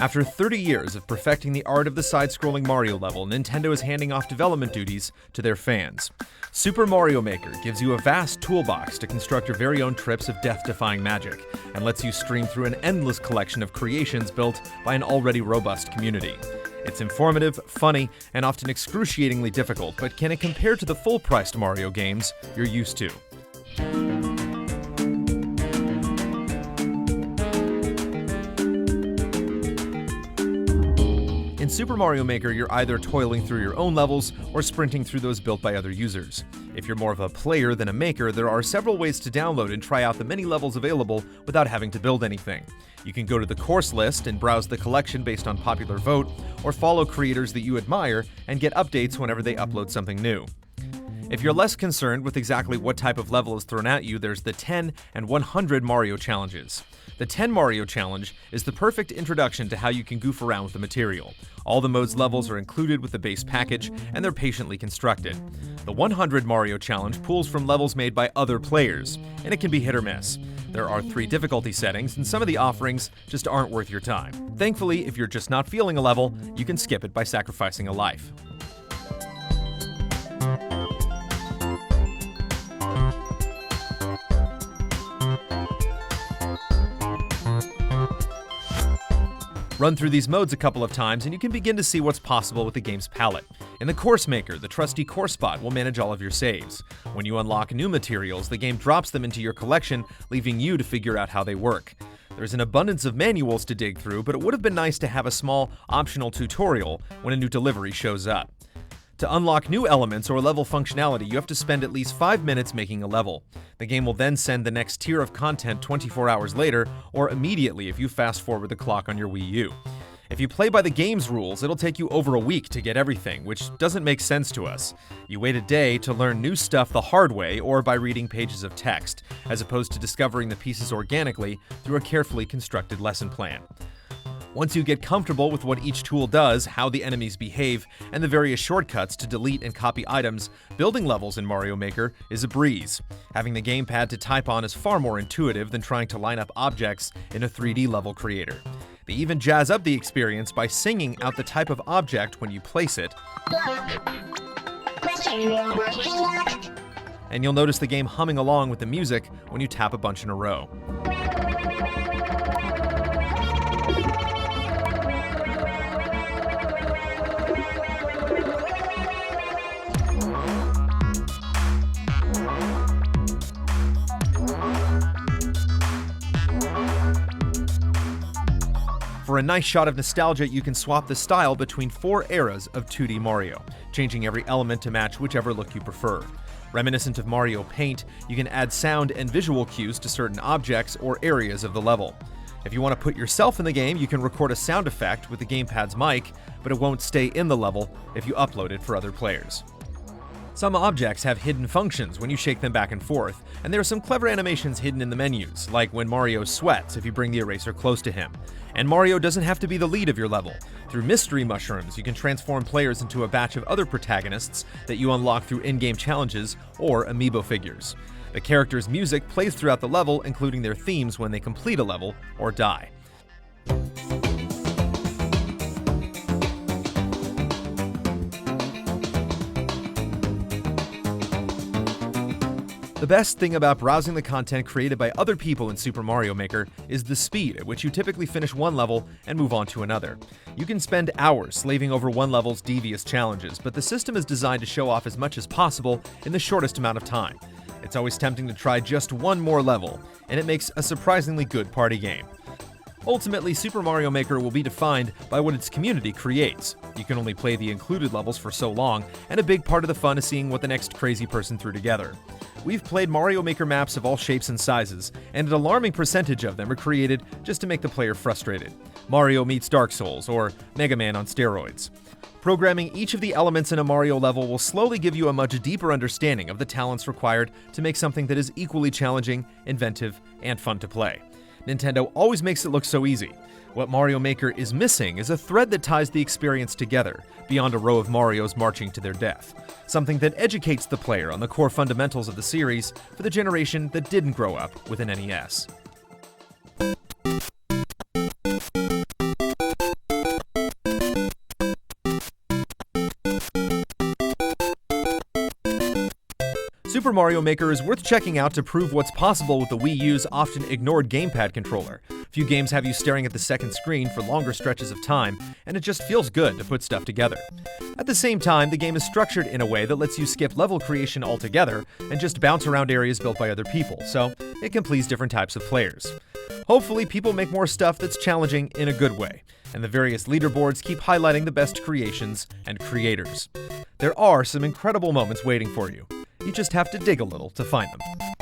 After 30 years of perfecting the art of the side-scrolling Mario level, Nintendo is handing off development duties to their fans. Super Mario Maker gives you a vast toolbox to construct your very own trips of death-defying magic, and lets you stream through an endless collection of creations built by an already robust community. It's informative, funny, and often excruciatingly difficult, but can it compare to the full-priced Mario games you're used to? In Super Mario Maker, you're either toiling through your own levels or sprinting through those built by other users. If you're more of a player than a maker, there are several ways to download and try out the many levels available without having to build anything. You can go to the course list and browse the collection based on popular vote, or follow creators that you admire and get updates whenever they upload something new. If you're less concerned with exactly what type of level is thrown at you, there's the 10 and 100 Mario challenges. The 10 Mario challenge is the perfect introduction to how you can goof around with the material. All the mode's levels are included with the base package, and they're patiently constructed. The 100 Mario challenge pulls from levels made by other players, and it can be hit or miss. There are 3 difficulty settings, and some of the offerings just aren't worth your time. Thankfully, if you're just not feeling a level, you can skip it by sacrificing a life. Run through these modes a couple of times and you can begin to see what's possible with the game's palette. In the Course Maker, the trusty course spot will manage all of your saves. When you unlock new materials, the game drops them into your collection, leaving you to figure out how they work. There's an abundance of manuals to dig through, but it would have been nice to have a small, optional tutorial when a new delivery shows up. To unlock new elements or level functionality, you have to spend at least 5 minutes making a level. The game will then send the next tier of content 24 hours later, or immediately if you fast forward the clock on your Wii U. If you play by the game's rules, it'll take you over a week to get everything, which doesn't make sense to us. You wait a day to learn new stuff the hard way or by reading pages of text, as opposed to discovering the pieces organically through a carefully constructed lesson plan. Once you get comfortable with what each tool does, how the enemies behave, and the various shortcuts to delete and copy items, building levels in Mario Maker is a breeze. Having the gamepad to type on is far more intuitive than trying to line up objects in a 3D level creator. They even jazz up the experience by singing out the type of object when you place it. And you'll notice the game humming along with the music when you tap a bunch in a row. For a nice shot of nostalgia, you can swap the style between 4 eras of 2D Mario, changing every element to match whichever look you prefer. Reminiscent of Mario Paint, you can add sound and visual cues to certain objects or areas of the level. If you want to put yourself in the game, you can record a sound effect with the gamepad's mic, but it won't stay in the level if you upload it for other players. Some objects have hidden functions when you shake them back and forth, and there are some clever animations hidden in the menus, like when Mario sweats if you bring the eraser close to him. And Mario doesn't have to be the lead of your level. Through mystery mushrooms, you can transform players into a batch of other protagonists that you unlock through in-game challenges or amiibo figures. The characters' music plays throughout the level, including their themes when they complete a level or die. The best thing about browsing the content created by other people in Super Mario Maker is the speed at which you typically finish one level and move on to another. You can spend hours slaving over one level's devious challenges, but the system is designed to show off as much as possible in the shortest amount of time. It's always tempting to try just one more level, and it makes a surprisingly good party game. Ultimately, Super Mario Maker will be defined by what its community creates. You can only play the included levels for so long, and a big part of the fun is seeing what the next crazy person threw together. We've played Mario Maker maps of all shapes and sizes, and an alarming percentage of them are created just to make the player frustrated. Mario meets Dark Souls, or Mega Man on steroids. Programming each of the elements in a Mario level will slowly give you a much deeper understanding of the talents required to make something that is equally challenging, inventive, and fun to play. Nintendo always makes it look so easy. What Mario Maker is missing is a thread that ties the experience together, beyond a row of Marios marching to their death. Something that educates the player on the core fundamentals of the series for the generation that didn't grow up with an NES. Super Mario Maker is worth checking out to prove what's possible with the Wii U's often ignored gamepad controller. Few games have you staring at the second screen for longer stretches of time, and it just feels good to put stuff together. At the same time, the game is structured in a way that lets you skip level creation altogether and just bounce around areas built by other people, so it can please different types of players. Hopefully, people make more stuff that's challenging in a good way, and the various leaderboards keep highlighting the best creations and creators. There are some incredible moments waiting for you. You just have to dig a little to find them.